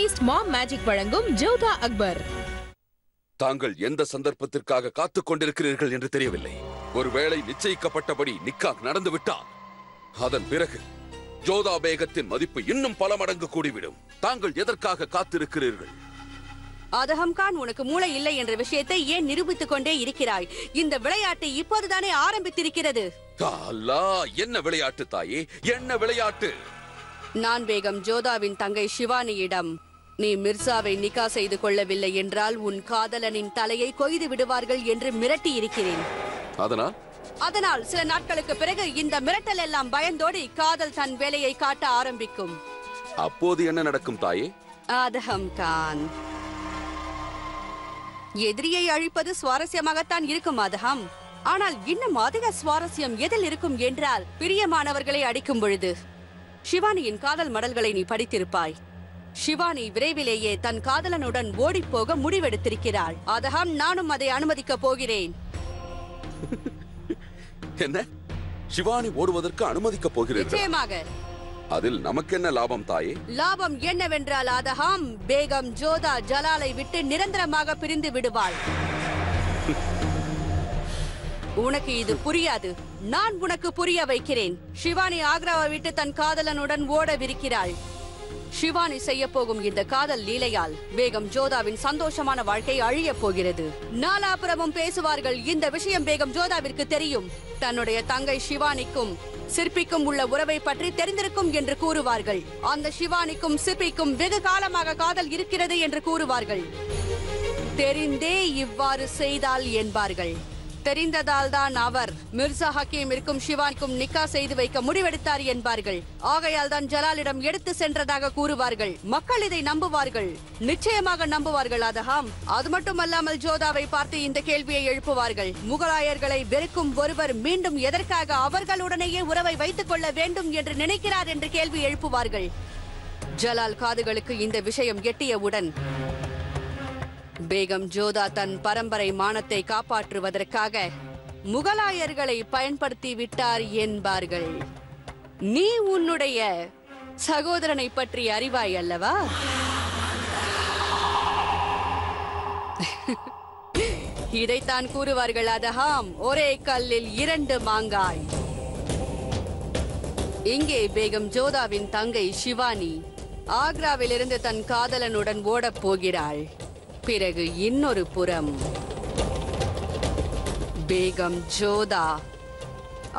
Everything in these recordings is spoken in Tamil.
ஃபீஸ்ட் மாம் மேஜிக் வழங்கும் ஜோதா அக்பர். தாங்கள் எந்த சந்தர்ப்பத்திற்காக காத்துக் கொண்டிருக்கிறீர்கள் என்று தெரியவில்லை. ஒருவேளை நிச்சயிக்கப்பட்டபடி நிக்காஹ் நடந்துவிட்டால் அதன் பிறகு ஜோதா பேகத்தின் மதிப்பு இன்னும் பல மடங்கு கூடிவிடும். தாங்கள் எதற்காக காத்திருக்கிறீர்கள்? அதகம் கான், உனக்கு மூளை இல்லை என்ற விஷயத்தை ஏன் நிரூபித்துக் கொண்டே இருக்கிறாய்? இந்த விளையாட்டு இப்போதுதானே ஆரம்பித்திருக்கிறது. என்ன விளையாட்டு தாயே, என்ன விளையாட்டு? நான் பேகம் ஜோதாவின் தங்கை ஷிவானியிடம் நீ மிர்சாவை நிக்கா செய்து கொள்ளவில்லை என்றால் உன் காதலனின் தலையை கொய்து விடுவார்கள் என்று மிரட்டி இருக்கிறேன். அதனால் சில நாட்களுக்கு பிறகு இந்த மிரட்டல் எல்லாம் பயந்தோடி காதல் தன் வேலையை காட்ட ஆரம்பிக்கும். அப்போது என்ன நடக்கும் தாயே? அதகம் கான், எதிரியை அழிப்பது சுவாரஸ்யமாகத்தான் இருக்கும் அதகம். ஆனால் இன்னும் அதிக சுவாரஸ்யம் எதில் இருக்கும் என்றால் பிரியமானவர்களை அடிக்கும் பொழுது. ஷிவானியின் காதல் மடல்களை நீ படித்திருப்பாய். ஷிவானி விரைவிலேயே தன் காதலனுடன் ஓடிப்போக முடிவெடுத்திருக்கிறாள். அதகம் நானும் அதை அனுமதிக்க போகிறேன். என்ன? ஷிவானி ஓடுவதற்கு அனுமதிக்க போகிறேன்? நிச்சயமாக. அதில் நமக்கு என்ன லாபம் தாயே? லாபம் என்னவென்றால் அதகம் பேகம் ஜோதா ஜலாலை விட்டு நிரந்தரமாக பிரிந்து விடுவாள். உனக்கு இது புரியாது. நான் உனக்கு புரிய வைக்கிறேன். ஷிவானி ஆக்ராவை விட்டு தன் காதலனுடன் ஓடவிருக்கிறாள். ஷிவானி செய்ய போகும் இந்த காதல் லீலையால் பேகம் ஜோதாவின் சந்தோஷமான வாழ்க்கை அழிய போகிறது. நாலாபுரமும் பேசுவார்கள். இந்த விஷயம் பேகம் ஜோதாவிற்கு தெரியும். தன்னுடைய தங்கை ஷிவானிக்கும் சிற்பிக்கும் உள்ள உறவை பற்றி தெரிந்திருக்கும் என்று கூறுவார்கள். அந்த ஷிவானிக்கும் சிற்பிக்கும் வெகு காலமாக காதல் இருக்கிறது என்று கூறுவார்கள். தெரிந்தே இவ்வாறு செய்தால் என்பார்கள். தெரிந்ததால் தான் அவர் மிர்சா ஹக்கீமிற்கும் ஷிவானிக்கும் நிக்கா செய்து வைக்க முடிவெடுத்தார் என்பார்கள். ஆகையால் தான் ஜலாலிடம் எடுத்து சென்றதாக கூறுவார்கள். மக்கள் இதை நம்புவார்கள், நிச்சயமாக நம்புவார்கள். அதகம் அது மட்டுமல்லாமல் ஜோதாவை பார்த்து இந்த கேள்வியை எழுப்புவார்கள். முகலாயர்களை வெறுக்கும் ஒருவர் மீண்டும் எதற்காக அவர்களுடனேயே உறவை வைத்துக் கொள்ள வேண்டும் என்று நினைக்கிறார் என்று கேள்வி எழுப்புவார்கள். ஜலால் காதுகளுக்கு இந்த விஷயம் எட்டியவுடன் பேகம் ஜோதா தன் பரம்பரை மானத்தை காப்பாற்றுவதற்காக முகலாயர்களை பயன்படுத்தி விட்டார் என்பார்கள். நீ உன்னுடைய சகோதரனை பற்றி அறிவாய் அல்லவா? இதைத்தான் கூறுவார்கள். அதகாம் ஒரே கல்லில் இரண்டு மாங்காய். இங்கே பேகம் ஜோதாவின் தங்கை ஷிவானி ஆக்ராவிலிருந்து தன் காதலனுடன் ஓடப் போகிறாள். பிறகு இன்னொரு புறம் பேகம் ஜோதா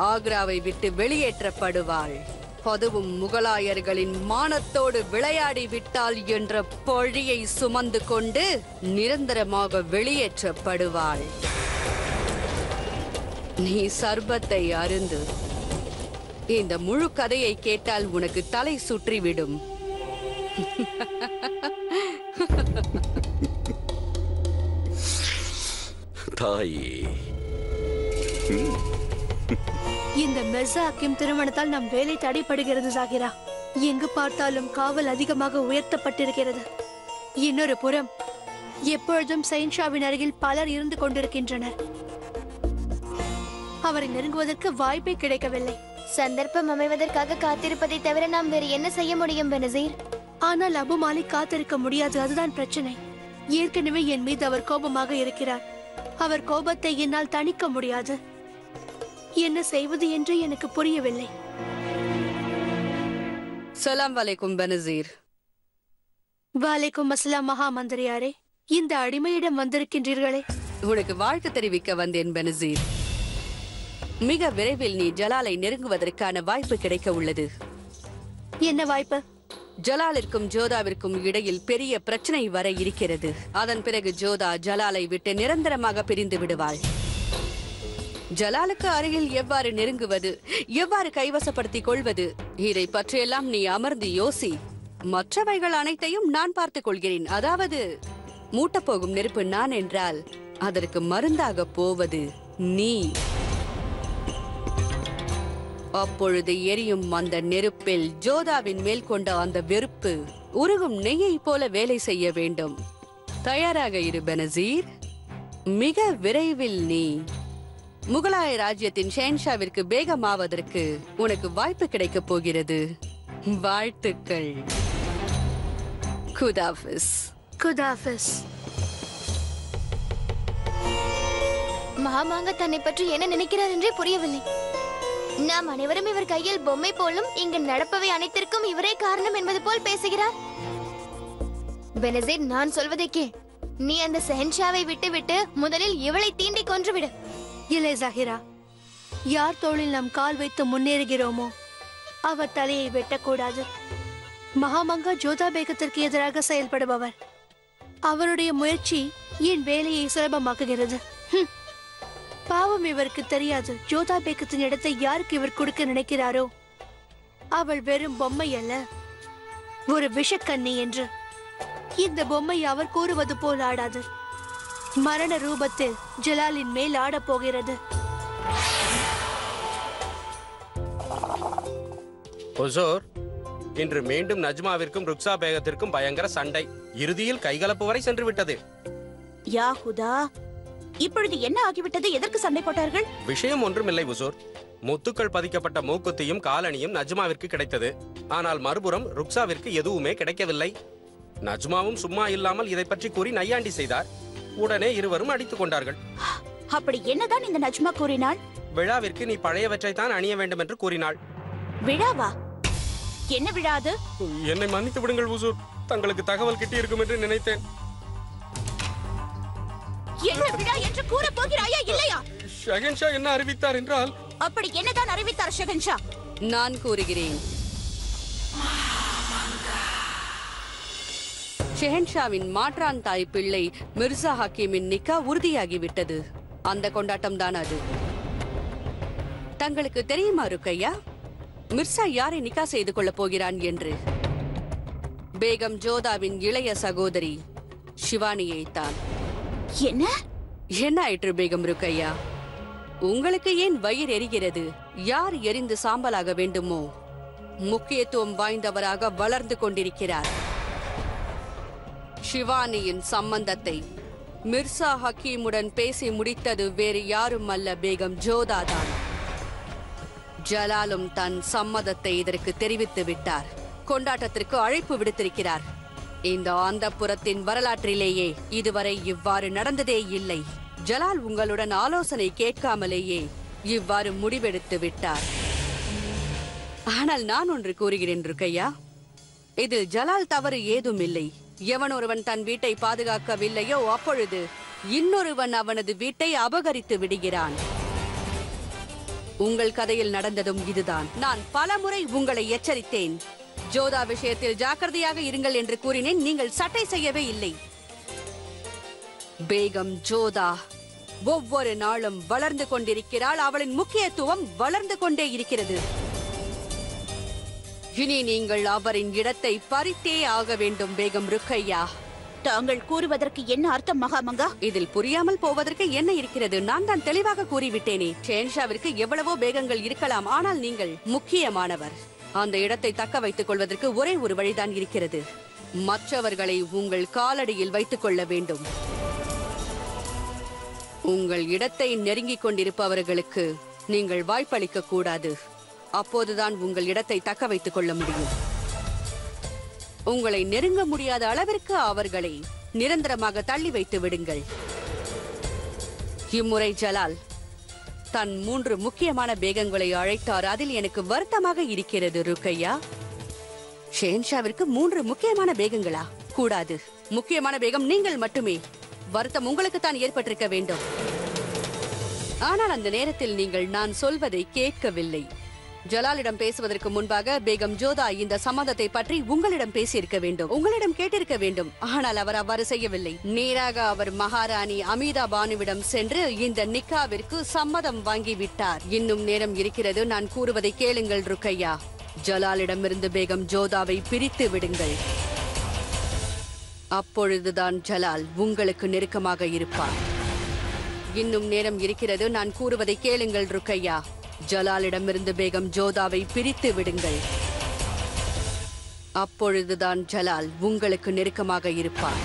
ஆக்ராவை விட்டு வெளியேற்றப்படுவாள். அதுவும் முகலாயர்களின் மானத்தோடு விளையாடி விட்டாள் என்ற பழியை சுமந்து கொண்டு நிரந்தரமாக வெளியேற்றப்படுவாள். நீ சர்பத்தை அருந்து. இந்த முழு கதையை கேட்டால் உனக்கு தலை சுற்றிவிடும். தாயே, இந்த மிர்சா ஹக்கீம் திருமணத்தால் நம் வேலை தடைப்படுகிறது சாகிரா. எங்கு பார்த்தாலும் காவல் அதிகமாக உயர்த்தப்பட்டிருக்கிறது. இன்னொரு புறம் எப்பொழுதும் சைன்ஷாவின் அருகில் பலர் இருந்து கொண்டிருக்கின்றனர். அவரை நெருங்குவதற்கு வாய்ப்பே கிடைக்கவில்லை. சந்தர்ப்பம் அமைவதற்காக காத்திருப்பதை தவிர நாம் வேறு என்ன செய்ய முடியும் பெனசீர்? ஆனால் அபு மாலிக் காத்திருக்க முடியாது. அதுதான் பிரச்சனை. ஏற்கனவே என் மீது அவர் கோபமாக இருக்கிறார். அவர் கோபத்தை என்னால் தணிக்க முடியாது. என்ன செய்வது என்று எனக்கு புரியவில்லை. சலாம் வலைக்கும் பெனசீர். வலைக்கும் அஸ்ஸலாம் மகா மந்திரியாரே. இந்த அடிமையிடம் வந்திருக்கின்றீர்களே. உனக்கு வாழ்த்து தெரிவிக்க வந்தேன் பெனசீர். மிக விரைவில் நீ ஜலாலை நெருங்குவதற்கான வாய்ப்பு கிடைக்க உள்ளது. என்ன வாய்ப்பு? ஜலாலிற்கும் ஜோதாவிற்கும் இடையில் பெரிய பிரச்சனை வர இருக்கிறது. அதன் பிறகு ஜோதா ஜலாலை விட்டு நிரந்தரமாக பிரிந்து விடுவாள். ஜலாலுக்கு அருகில் எவ்வாறு நெருங்குவது, எவ்வாறு கைவசப்படுத்திக் கொள்வது, இதை பற்றியெல்லாம் நீ அமர்ந்து யோசி. மற்றவைகள் அனைத்தையும் நான் பார்த்துக் கொள்கிறேன். அதாவது மூட்டப்போகும் நெருப்பு நான் என்றால் அதற்கு மருந்தாக போவது நீ. அப்பொழுது எரியும் அந்த நெருப்பில் ஜோதாவின் மேல் கொண்ட அந்த வெறுப்பு உருகும் நெய்யை போல வேலை செய்ய வேண்டும். தயாராக இரு பெனசீர். மிக விரைவில் நீ முகலாய ராஜ்யத்தின் ஷேன்ஷாவிற்கு பேகமாவதற்கு உனக்கு வாய்ப்பு கிடைக்கப் போகிறது. வாழ்த்துக்கள். குதாஃபிஸ். குதாஃபிஸ். மகாமாங்க தன்னை பற்றி என்ன நினைக்கிறார் என்றே புரியவில்லை. நாம் அனைவரும் இவர் கையில் பொம்மை போலும் இங்கு நடப்பவை அனைத்திற்கும் இவரே காரணம் என்பது போல் பேசுகிறார். பெனசீர், நான் சொல்வதை கே. நீ அந்த செஹன்ஷாவை விட்டு முதலில் இவளை தீண்டி கொன்றுவிடு. இல்லை ஜாகிரா, யார் தோளில் நாம் கால் வைத்து முன்னேறுகிறோமோ அவர் தலையை வெட்டக்கூடாது. மகாமங்கா ஜோதா பேகத்திற்கு எதிராக செயல்படுபவர். அவருடைய முயற்சி என் வேலையை சுலபமாக்குகிறது. பாவம், இவருக்கு தெரியாது ஜோதா பேகத்தின் இடத்தை யாருக்கு இவர் கொடுக்க நினைக்கிறாரோ அவள் வெறும் பொம்மை அல்ல, ஒரு விஷக்கண்ணி என்று. இந்த பொம்மை அவர் கூறுவது போல் ஆடாது, மரண ரூபத்தில் ஜலாலின் மேல் ஆடப் போகிறது. ஹுசூர், இன்று மீண்டும் நஜ்மாவிற்கும் ருக்ஸா பேகத்திற்கும் பயங்கர சண்டை. இறுதியில் கைகலப்பு வரை சென்று விட்டது. யா ஹுதா, இப்பொழுது என்ன ஆகிவிட்டது? எதற்கு சண்டை போட்டார்கள்? விஷயம் ஒன்றுமில்லை ஹுசூர். முத்துக்கள் பதிக்கப்பட்ட மூக்குத்தியும் காலணியும் நஜ்மாவிற்கு கிடைத்தது. ஆனால் மறுபுறம் ருக்ஸாவிற்கு எதுவுமே கிடைக்கவில்லை. நஜ்மாவும் சும்மா இல்லாமல் இதை பற்றி கூறி நையாண்டி செய்தார். உடனே இருவரும் அடித்துக் கொண்டார்கள். அப்படி என்னதான் இந்த நஜ்மா கூறினாள்? விழாவிற்கு நீ பழையவற்றை தான் அணிய வேண்டும் என்று கூறினாள். விழாவா? என்ன விழா அது? என்னை மன்னித்து விடுங்கள் ஹுசூர், தங்களுக்கு தகவல் கிட்டி இருக்கும் என்று நினைத்தேன். என்ன விழா என்று கூற போகிறாயா இல்லையா? ஷஹன்ஷா என்ன அறிவித்தார் என்றால்? அப்படி என்னதான் அறிவித்தார் ஷஹன்ஷா? நான் கூறுகிறேன். ஷெஹன்ஷாவின் மாற்றான் தாய் பிள்ளை மிர்சா ஹக்கீமின் நிக்கா உறுதியாகிவிட்டது. அந்த கொண்டாட்டம் தான் அது. தங்களுக்கு தெரியுமா ருக்கையா, மிர்சா யாரை நிக்கா செய்து கொள்ளப் போகிறான் என்று? பேகம் ஜோதாவின் இளைய சகோதரி ஷிவானியை தான். என்ன என்ன ஆயிற்று பேகம் ருக்கையா? உங்களுக்கு ஏன் வயிறு எரிகிறது? யார் எரிந்து சாம்பலாக வேண்டுமோ முக்கியத்துவம் வாய்ந்தவராக வளர்ந்து கொண்டிருக்கிறார். ஷிவானியின் சம்பந்தத்தை மிர்சா ஹக்கீமுடன் பேசி முடித்தது வேறு யாரும் அல்ல, பேகம் ஜோதா தான். ஜலாலும் தன் சம்மதத்தை இதற்கு தெரிவித்து விட்டார். கொண்டாட்டத்திற்கு அழைப்பு விடுத்திருக்கிறார். இந்த அந்தப்புரத்தின் வரலாற்றிலேயே இதுவரை இவ்வாறு நடந்ததே இல்லை. ஜலால் உங்களுடன் ஆலோசனை கேட்காமலேயே இவ்வாறு முடிவெடுத்து விட்டார். ஆனால் நான் ஒன்று கூறுகிறேன் ருக்கையா, இதில் ஜலால் தவறு ஏதும் இல்லை. எவனொருவன் தன் வீட்டை பாதுகாக்கவில்லையோ அப்பொழுது இன்னொருவன் அவனது வீட்டை அபகரித்து விடுகிறான். உங்கள் கதையில் நடந்ததும் இதுதான். நான் பலமுறை உங்களை எச்சரித்தேன். ஜோதா விஷயத்தில் ஜாக்கிரதையாக இருங்கள் என்று கூறினேன். நீங்கள் சட்டை செய்யவே இல்லை. பேகம் ஜோதா ஒவ்வொரு நாளும் வளர்ந்து கொண்டிருக்கிறாள். அவளின் முக்கியத்துவம் வளர்ந்து கொண்டே இருக்கிறது. இனி நீங்கள் அவரின் இடத்தை பறித்தே ஆக வேண்டும் பேகம் ருக்கையா. தாங்கள் கூறுவதற்கு என்ன அர்த்தம் மகாமங்கா? இதில் புரியாமல் போவதற்கு என்ன இருக்கிறது? நான் தான் தெளிவாக கூறிவிட்டேனே. ஷெஹன்ஷாவிற்கு எவ்வளவோ பேகங்கள் இருக்கலாம், ஆனால் நீங்கள் முக்கியமானவர். அந்த இடத்தை தக்க வைத்துக் கொள்வதற்கு ஒரே ஒரு வழிதான் இருக்கிறது. மற்றவர்களை உங்கள் காலடியில் வைத்துக் கொள்ள வேண்டும். உங்கள் இடத்தை நெருங்கிக் கொண்டிருப்பவர்களுக்கு நீங்கள் வாய்ப்பளிக்க கூடாது. அப்போதுதான் உங்கள் இடத்தை தக்க வைத்துக் கொள்ள முடியும். உங்களை நெருங்க முடியாத அளவிற்கு அவர்களை நிரந்தரமாக தள்ளி வைத்து விடுங்கள். இம்முறை ஜலால் தன் 3 முக்கியமான பேகங்களை அழைத்தார். அதில் எனக்கு வருத்தமாக இருக்கிறது ருக்கையா. ஷெஹன்ஷாவிற்கு 3 முக்கியமான பேகங்களா? கூடாது. முக்கியமான பேகம் நீங்கள் மட்டுமே. வருத்தம் உங்களுக்கு தான் ஏற்பட்டிருக்க வேண்டும். ஆனால் அந்த நேரத்தில் நீங்கள் நான் சொல்வதை கேட்கவில்லை. ஜலாலிடம் பேசுவதற்கு முன்பாக பேகம் ஜோதா இந்த சம்மதத்தை பற்றி உங்களிடம் பேசியிருக்க வேண்டும், உங்களிடம் கேட்டிருக்க வேண்டும். ஆனால் அவர் அவ்வாறு செய்யவில்லை. நேராக அவர் மகாராணி அமீதா பானுவிடம் சென்று இந்த நிக்காவிற்கு சம்மதம் வாங்கிவிட்டார். இன்னும் நேரம் இருக்கிறது. நான் கூறுவதை கேளுங்கள் ருக்கையா. ஜலாலிடமிருந்து பேகம் ஜோதாவை பிரித்து விடுங்கள். அப்பொழுதுதான் ஜலால் உங்களுக்கு நெருக்கமாக இருப்பார். இன்னும் நேரம் இருக்கிறது. நான் கூறுவதை கேளுங்கள் ருக்கையா. ஜலாலிடமிருந்து பேகம் ஜோதாவை பிரித்து விடுங்கள். அப்பொழுதுதான் ஜலால் உங்களுக்கு நெருக்கமாக இருப்பார்.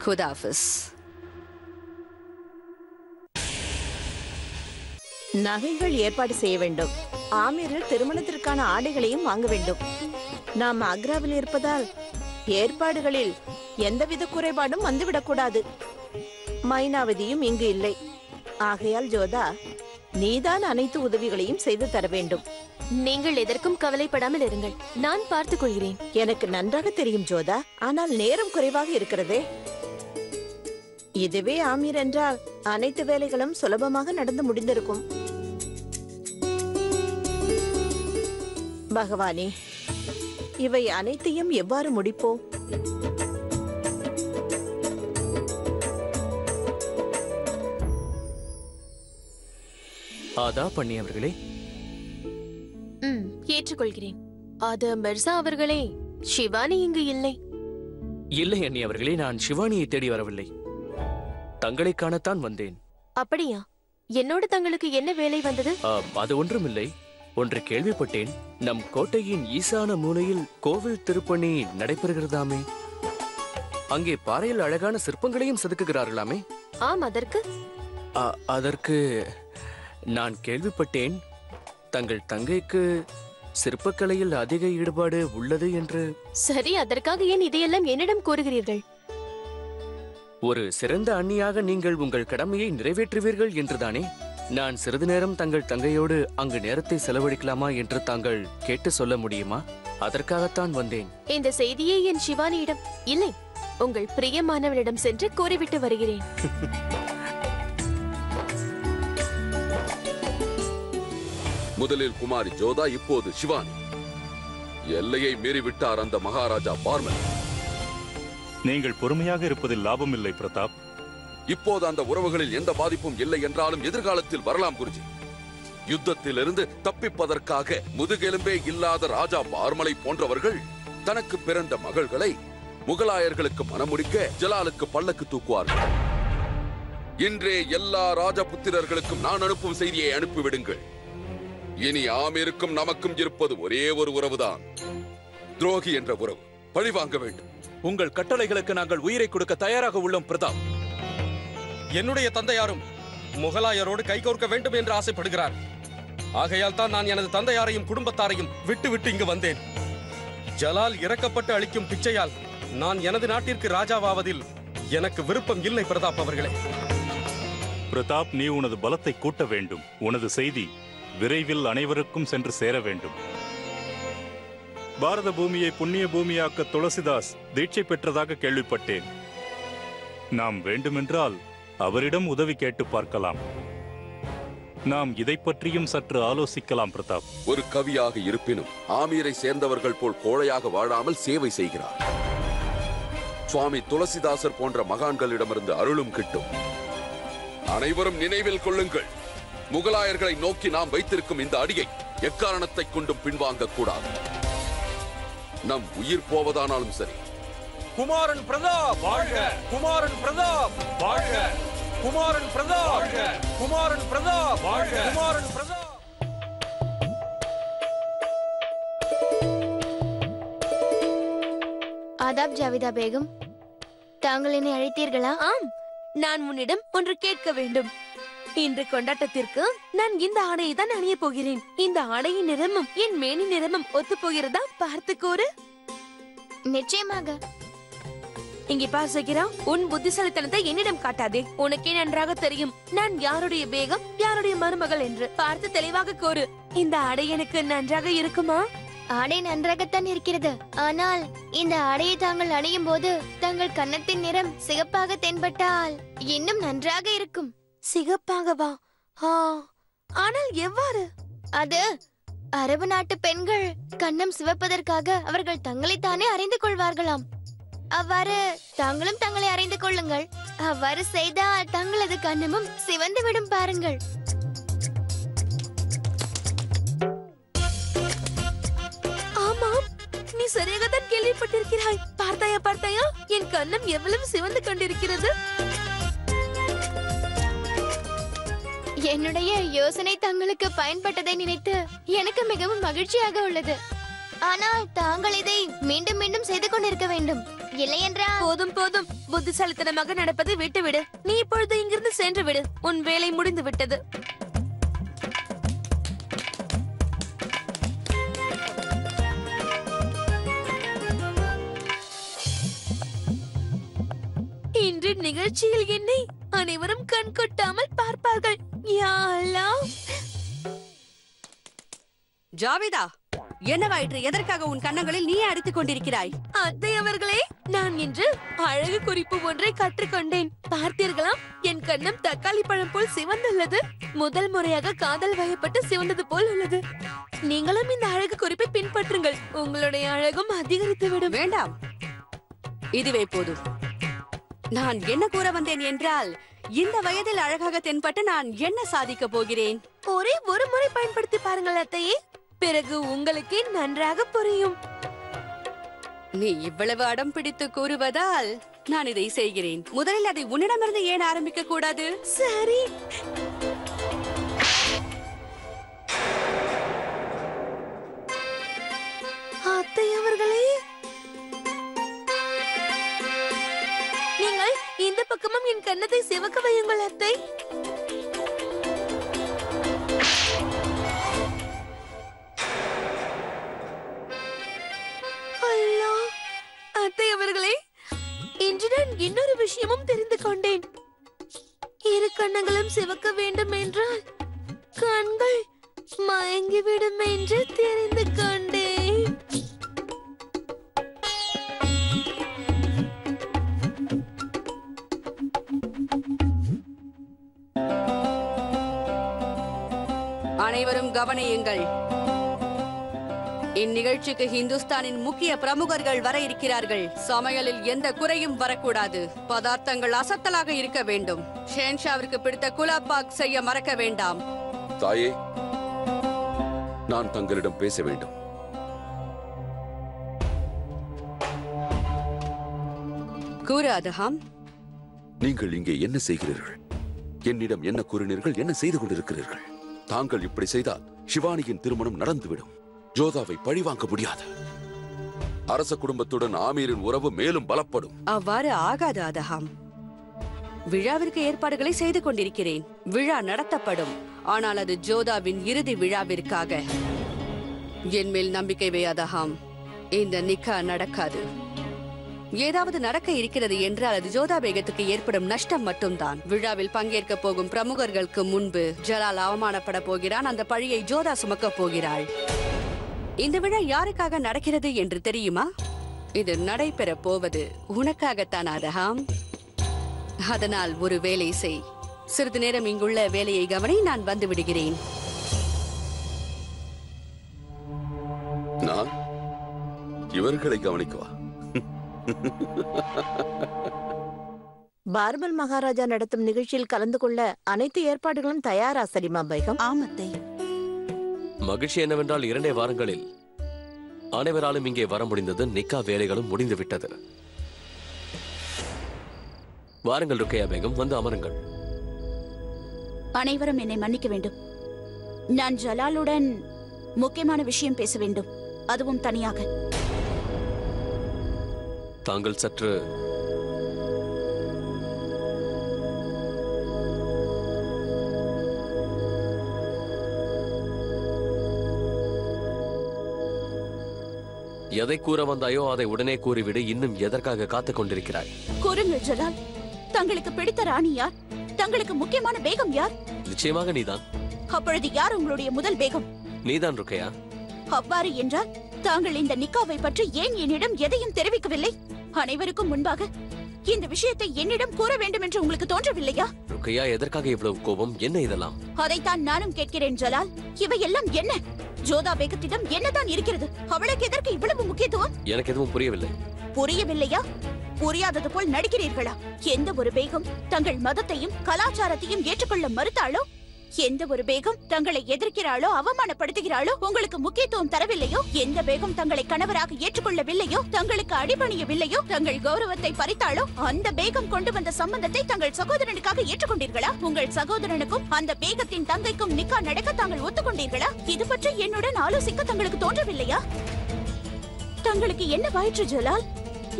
குதாஃபிஸ். நகைகள் ஏற்பாடு செய்ய வேண்டும். ஆமீரில் திருமணத்திற்கான ஆடைகளையும் வாங்க வேண்டும். நாம் ஆக்ராவில் இருப்பதால் ஏற்பாடுகளில் எந்தவித குறைபாடும் வந்துவிடக்கூடாது. மைனாவதியும் இங்கு இல்லை. ஆகையால் ஜோதா, நீதான் அனைத்து உதவிகளையும் செய்து தர வேண்டும். நீங்கள் எதற்கும் கவலைப்படாமல் இருங்கள், நான் பார்த்துக் கொள்கிறேன். எனக்கு நன்றாக தெரியும் ஜோதா, ஆனால் நேரம் குறைவாக இருக்கிறதே. இதுவே ஆமீர் என்றால் அனைத்து வேலைகளும் சுலபமாக நடந்து முடிந்திருக்கும். பகவானே, இவை அனைத்தையும் எவ்வாறு முடிப்போம்? ஆதா பண்ணி அவர்களே. ஏற்றுக்கொள்கிறேன். அது மிர்சா அவர்களே, சிவானி இங்கு இல்லை. இல்லை அண்ணி அவர்களே, நான் சிவானியை தேடி வரவில்லை, தங்களை காணத்தான் வந்தேன். அப்படியா? என்னோடு தங்களுக்கு என்ன வேலை வந்தது? அது ஒன்றுமில்லை. ஒன்று கேள்விப்பட்டேன், நம் கோட்டையின் ஈசான மூலையில் கோவில் திருப்பணி நடைபெறுகிறதாமே. அங்கே பாறையில் அழகான சிற்பங்களையும் செதுக்குகிறார்களாமே. ஆம், அதற்கு அதற்கு நான் கேள்விப்பட்டேன், தங்கள் தங்கைக்கு சிற்பக்கலையில் அதிக ஈடுபாடு உள்ளது என்று. சரி, அதற்காக ஏன் இதையெல்லாம் என்னிடம் கூறுகிறீர்கள்? ஒரு சிறந்த அண்ணியாக நீங்கள் உங்கள் கடமையை நிறைவேற்றுவீர்கள் என்றுதானே நான் சிறிது நேரம் தங்கள் தங்கையோடு அங்கு நேரத்தை செலவழிக்கலாமா என்று தாங்கள் கேட்டு சொல்ல முடியுமா? அதற்காகத்தான் வந்தேன். இந்த செய்தியை என் சிவானியிடம் இல்லை, உங்கள் பிரியமானவளிடம் சென்று கூறிவிட்டு வருகிறேன். முதலில் குமாரி ஜோதா, இப்போது சிவானி. எல்லையை மீறிவிட்டார் அந்த மகாராஜா பார்மன். நீங்கள் பொறுமையாக இருப்பதில் லாபமில்லை பிரதாப். இப்போது அந்த உறவுகளில் எந்த பாதிப்பும் இல்லை என்றாலும் எதிர்காலத்தில் வரலாம் குருஜி. யுத்தத்திலிருந்து தப்பிப்பதற்காக முதுகெலும்பே இல்லாத ராஜா பார்மலை போன்றவர்கள் தனக்கு பிறந்த மகள்களை முகலாயர்களுக்கு மனமுடிக்க ஜலாலுக்கு பல்லக்கு தூக்குவார்கள். இன்றே எல்லா ராஜபுத்திரர்களுக்கும் நான் அனுப்பும் செய்தியை அனுப்பிவிடுங்கள். இனி ஆமீருக்கும் நமக்கும் இருப்பது ஒரே ஒரு உறவுதான், துரோகி என்ற உறவு. பழி வாங்க வேண்டும். உங்கள் கட்டளைகளுக்கு நாங்கள் உயிரை கொடுக்க தயாராக உள்ளோம் பிரதாப். என்னுடைய தந்தையாரும் முகலாயரோடு கைகோர்க்க வேண்டும் என்று ஆசைப்படுகிறார். ஆகையால் தான் நான் எனது தந்தையாரையும் குடும்பத்தாரையும் விட்டு விட்டு இங்கு வந்தேன். ஜலால் இறக்கப்பட்டு அளிக்கும் பிச்சையால் நான் எனது நாட்டிற்கு ராஜாவாவதில் எனக்கு விருப்பம் இல்லை பிரதாப் அவர்களே. பிரதாப், நீ உனது பலத்தை கூட்ட வேண்டும். உனது செய்தி விரைவில் அனைவருக்கும் சென்று சேர வேண்டும். பாரத பூமியை புண்ணிய பூமியாக்க துளசிதாஸ் தீட்சை பெற்றதாக கேள்விப்பட்டேன். நாம் வேண்டுமென்றால் அவரிடம் உதவி கேட்டு பார்க்கலாம். நாம் இதை பற்றியும் சற்று ஆலோசிக்கலாம் பிரதாப். ஒரு கவியாக இருப்பினும் ஆமீரை சேர்ந்தவர்கள் போல் கோழையாக வாழாமல் சேவை செய்கிறார். சுவாமி துளசிதாசர் போன்ற மகான்களிடமிருந்து அருளும் கிட்டும். அனைவரும் நினைவில் கொள்ளுங்கள், முகலாயர்களை நோக்கி நாம் வைத்திருக்கும் இந்த அடியை எக்காரணத்தை கொண்டும் பின்வாங்க கூடாது. நம் உயிர் போவதானாலும் சரி. குமாரன் பிரதாப் வாழ்க! குமாரன் பிரதாப் வாழ்க! குமாரன் பிரதாப் வாழ்க! குமாரன் பிரதாப் வாழ்க! குமாரன் பிரதாப். ஆதாப் ஜாவிதா பேகம், தாங்கள் என்னை அழைத்தீர்களா? ஆம், நான் உன்னிடம் ஒன்று கேட்க வேண்டும். இன்று கொண்டாட்டத்திற்கு நான் இந்த ஆடையை தான் அணிய போகிறேன். இந்த ஆடையின் நிறமும் என் மேனி நிறமும் ஒத்து போகிறதா பார்த்து கூறு. நிச்சயமாக. இங்கே பார் சகிரா, உன் புத்திசாலித்தனத்தை என்னிடம் காட்டாதே. உனக்கே நன்றாக தெரியும் நான் யாருடைய பேகம், யாருடைய மருமகள் என்று. பார்த்து தெளிவாக கூறு. இந்த ஆடை எனக்கு நன்றாக இருக்குமா? ஆடை நன்றாகத்தான் இருக்கிறது. ஆனால் இந்த ஆடையை தாங்கள் அணியும் போது தங்கள் கன்னத்தின் நிறம் சிகப்பாக தென்பட்டால் இன்னும் நன்றாக இருக்கும். சிகப்பாகவா? ஆனால் எவ்வாறு? அது அரபு நாட்டு பெண்கள் கன்னம் சிவப்பதற்காக அவர்கள் தங்களைத்தானே அறிந்து கொள்வார்களாம். அவ்வாறு தாங்களும் தங்களை அறிந்து கொள்ளுங்கள். அவ்வாறு செய்தால் தங்களது கன்னமும் சிவந்து விடும் பாருங்கள். ஆமாம், நீ சரியாகத்தான் கேள்விப்பட்டிருக்கிறாய். பார்த்தாயா பார்த்தாயா, என் கன்னம் எவ்வளவு சிவந்து கொண்டிருக்கிறது. என்னுடைய யோசனை தங்களுக்கு பயன்பட்டதை நினைத்து எனக்கு மிகவும் மகிழ்ச்சியாக உள்ளது. ஆனால் தாங்கள் இதை மீண்டும் மீண்டும் செய்து கொண்டிருக்க வேண்டும், இல்லையென்றால்... போதும் போதும், புத்திசாலித்தனமாக நடப்பதை விட்டுவிடு. நீ இப்பொழுது இங்கிருந்து சென்று விடு. உன் வேலை முடிந்து விட்டது. இன்று நிகழ்ச்சியில் என்னை அனைவரும் கண் கொட்டாமல் பார்ப்பார்கள். யா அல்லாஹ். ஜாவேதா, என்னவாயிற்று? எதற்காக உன் கன்னங்களில் நீயே அடித்துக் கொண்டிருக்கிறாய்? அத்தை அவர்களே, நான் இன்று அழகு குறிப்பு ஒன்றை கற்றுக்கொண்டேன். பார்த்தீர்களா, என் கன்னம் தக்காளி பழம் போல் சிவந்துள்ளது. முதல் முறையாக காதல் வயப்பட்டு சிவந்தது போல் உள்ளது. நீங்களும் இந்த அழகு குறிப்பை பின்பற்றுங்கள், உங்களுடைய அழகும் அதிகரித்து விடும். வேண்டாம், இதுவே போதும். நான் என்ன கூற வந்தேன் என்றால், இந்த வயதில் அழகாக தென்பட்டு நான் என்ன சாதிக்க போகிறேன்? ஒரே ஒரு முறை பயன்படுத்தி பாருங்கள் அத்தையே, பிறகு உங்களுக்கே நன்றாக புரியும். நீ இவ்வளவு அடம் பிடித்து கூறுவதால் நான் இதை செய்கிறேன். முதலில் அதை உன்னிடமிருந்து ஏன் ஆரம்பிக்க கூடாது? சரி. அத்தை அவர்களே, நீங்கள் இந்த பக்கமும் என் கன்னத்தை சிவக்க வையுங்கள் அத்தை. அத்தை அவர்களே, இன்று நான் இன்னொரு விஷயமும் தெரிந்து கொண்டேன். இரு கண்ணங்களும் சிவக்க வேண்டும் என்றால் கண்கள் மயங்கிவிடும் என்று தெரிந்து கொண்டேன். அனைவரும் கவனியுங்கள். இந்நிகழ்ச்சிக்கு ஹிந்துஸ்தானின் முக்கிய பிரமுகர்கள் வர இருக்கிறார்கள். சமையலில் எந்த குறையும் வரக்கூடாது. பதார்த்தங்கள் அசத்தலாக இருக்க வேண்டும். ஷேன்ஷாவிற்கு பிடித்த குலாப்பாக் செய்ய மறக்க வேண்டாம். தாயே, நான் தங்களிடம் பேச வேண்டும். கூறு அதஹாம். நீங்கள் இங்கே என்ன செய்கிறீர்கள்? என்னிடம் என்ன கூறினீர்கள்? என்ன செய்து கொண்டிருக்கிறீர்கள்? தாங்கள் இப்படி செய்தால் சிவானியின் திருமணம் நடந்துவிடும். ஜோதாவை பழிவாங்க முடியாது. அரச குடும்பத்துடன் ஆமீரின் உறவு மேலும் பலப்படும். அவ்வாறு ஆகாது அதஹாம். விழாவிற்கு ஏற்பாடுகளை செய்து கொண்டிருக்கிறேன். விழா நடத்தப்படும். ஆனால் அது ஜோதாவின் இறுதி விழாவிற்காக. என் மேல் நம்பிக்கை வை அதஹாம். இந்த நிக்கா நடக்காது. ஏதாவது நடக்க இருக்கிறது என்றால் அது ஜோதா பேகத்துக்கு ஏற்படும் நஷ்டம் மட்டும்தான். விழாவில் பங்கேற்க போகும் பிரமுகர்களுக்கு முன்பு ஜலால் அவமானப்பட போகிறான். அந்த பழியை ஜோதா சுமக்க போகிறாள். இந்த விழா யாருக்காக நடக்கிறது என்று தெரியுமா? இது நடைபெற போவது உனக்காகத்தான் அதஹாம். அதனால் ஒரு வேலை செய். சிறிது நேரம் இங்குள்ள வேலையை கவனி. நான் வந்து விடுகிறேன். நான் இவர்களை கவனிக்கவா? பார்மல் மகாராஜா நடத்தும் நிகழ்ச்சியில் கலந்து கொள்ள அனைத்து ஏற்பாடுகளும் தயாரா சலிமா பேகம்? ஆமத்தை. மகிழ்ச்சி என்னவென்றால் 2 வாரங்களில் அனைவராலும் இங்கே வர முடிந்தது. நிக்கா வேலைகளும் முடிந்து விட்டது. வாருங்கள் ருக்கையா பேகம், வந்து அமருங்கள். அனைவரும் என்னை மன்னிக்க வேண்டும். நான் ஜலாலுடன் முக்கியமான விஷயம் பேச வேண்டும், அதுவும் தனியாக. தாங்கள் சற்று எதை கூற வந்தாயோ அதை உடனே கூறிவிடு. இன்னும் எதற்காக காத்துக் கொண்டிருக்கிறாய்? கூறுங்கள் ஜலால், தங்களுக்கு பிடித்த ராணி யார்? தங்களுக்கு முக்கியமான பேகம் யார்? நிச்சயமாக நீதான். அப்பொழுது யார் உங்களுடைய முதல் பேகம்? நீதான் ருக்கையா. அவ்வாறு என்றால் தாங்கள் இந்த நிக்காவை பற்றி ஏன் என்னிடம் எதையும் தெரிவிக்கவில்லை? அனைவருக்கும் முன்பாக இந்த விஷயத்தை என்னிடம் கூற வேண்டும் என்று உங்களுக்கு தோன்றவில்லையா? ருக்கையா, எதற்காக இவ்வளவு கோபம்? என்ன இதெல்லாம்? அதைத்தான் நானும் கேட்கிறேன் ஜலால். இவையெல்லாம் என்ன? ஜோதா பேகத்திடம் என்னதான் இருக்கிறது? அவளுக்கு எதற்கு இவ்வளவு முக்கியத்துவம்? எனக்கு எதுவும் புரியவில்லை. புரியவில்லையா? புரியாதது போல் நடிக்கிறீர்களா? எந்த ஒரு பேகம் தங்கள் மதத்தையும் கலாச்சாரத்தையும் ஏற்றுக்கொள்ள மறுத்தாளோ, எந்த ஒரு பேகம் தங்களை எதிர்க்கிறாளோ, அவமானப்படுத்துகிறாளோ, உங்களுக்கு முக்கியத்துவம் தரவில்லையோ, எந்த பேகம் தங்களை கணவராக ஏற்றுக்கொள்ளவில்லையோ, தங்களுக்கு அடிபணியவில்லையோ, தங்கள் கௌரவத்தை பறித்தாளோ, அந்த பேகம் கொண்டு வந்த சம்பந்தத்தை தங்கள் சகோதரனுக்காக ஏற்றுக்கொண்டீர்களா? உங்கள் சகோதரனுக்கும் அந்த பேகத்தின் தங்கைக்கும் நிக்கா நடக்க தாங்கள் ஒத்துக்கொண்டீர்களா? இது பற்றி என்னுடன் ஆலோசிக்க தங்களுக்கு தோன்றவில்லையா? தங்களுக்கு என்ன வாயிற்று ஜலால்?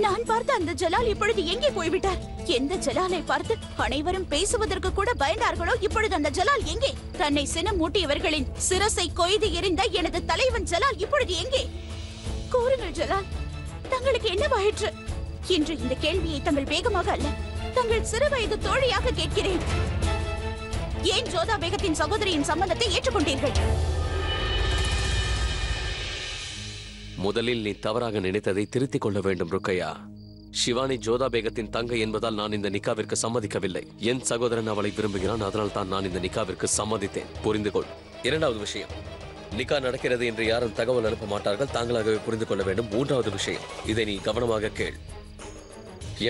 நான் பார்த்த அந்த ஜலால் இப்பொழுது எங்கே போய்விட்டார்? எந்த ஜலாலை பார்த்து அனைவரும் பேசுவதற்கு கூட பயந்தார்களோ, இப்பொழுது அந்த ஜலால் எங்கே? தன்னை சினம் மூட்டியவர்களின் சிரசை கொய்து எறிந்த எனது தலைவன் ஜலால் இப்பொழுது எங்கே? கூறுங்கள் ஜலால், தங்களுக்கு என்னவாயிற்று? இன்று இந்த கேள்வியை தங்கள் வேகமாக அல்ல, தங்கள் சிறு வயது தோழியாக கேட்கிறேன். ஏன் ஜோதா பேகத்தின் சகோதரியின் சம்பந்தத்தை ஏற்றுக்கொண்டீர்கள்? முதலில் நீ தவறாக நினைத்ததை திருத்திக் கொள்ள வேண்டும் ருக்கையா. சிவானி ஜோதா பேகத்தின் தங்கை என்பதால் நான் இந்த நிக்காவிற்கு சம்மதிக்கவில்லை. என் சகோதரன் அவளை விரும்புகிறான், அதனால் தான் நான் இந்த நிக்காவிற்கு சம்மதித்தேன். புரிந்து கொள். இரண்டாவது விஷயம், நிக்கா நடக்கிறது என்று யாரும் தகவல் அனுப்ப மாட்டார்கள், தாங்களாகவே புரிந்து கொள்ள வேண்டும். மூன்றாவது விஷயம், இதை நீ கவனமாக கேள்.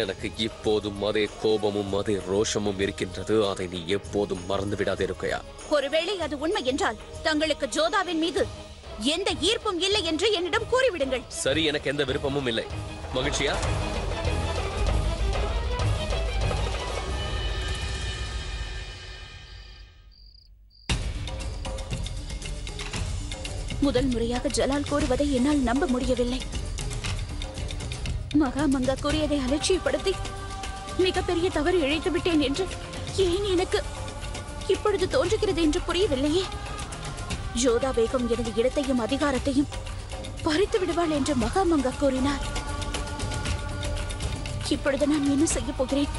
எனக்கு இப்போதும் அதே கோபமும் அதே ரோஷமும் இருக்கின்றது. அதை நீ எப்போதும் மறந்து விடாதே ருக்கையா. ஒருவேளை அது உண்மை என்றால் தங்களுக்கு ஜோதாவின் மீது எந்த ஈர்ப்பும் இல்லை என்று என்னிடம் கூறிவிடுங்கள். சரி, எனக்கு எந்த விருப்பமும் இல்லை. மகிழ்ச்சியா? முதல் முறையாக ஜலால் கூறுவதை என்னால் நம்ப முடியவில்லை. மகாமங்கா கூறியதை அலட்சியப்படுத்தி மிகப்பெரிய தவறு இழைத்து விட்டேன் என்று ஏன் எனக்கு இப்பொழுது தோன்றுகிறது என்று புரியவில்லையே. ஜோதா பேகம் எனது இடத்தையும் அதிகாரத்தையும் பறித்து விடுவாள் என்று மகாமங்கா கூறினார். இப்பொழுது நான் என்ன செய்ய போகிறேன்?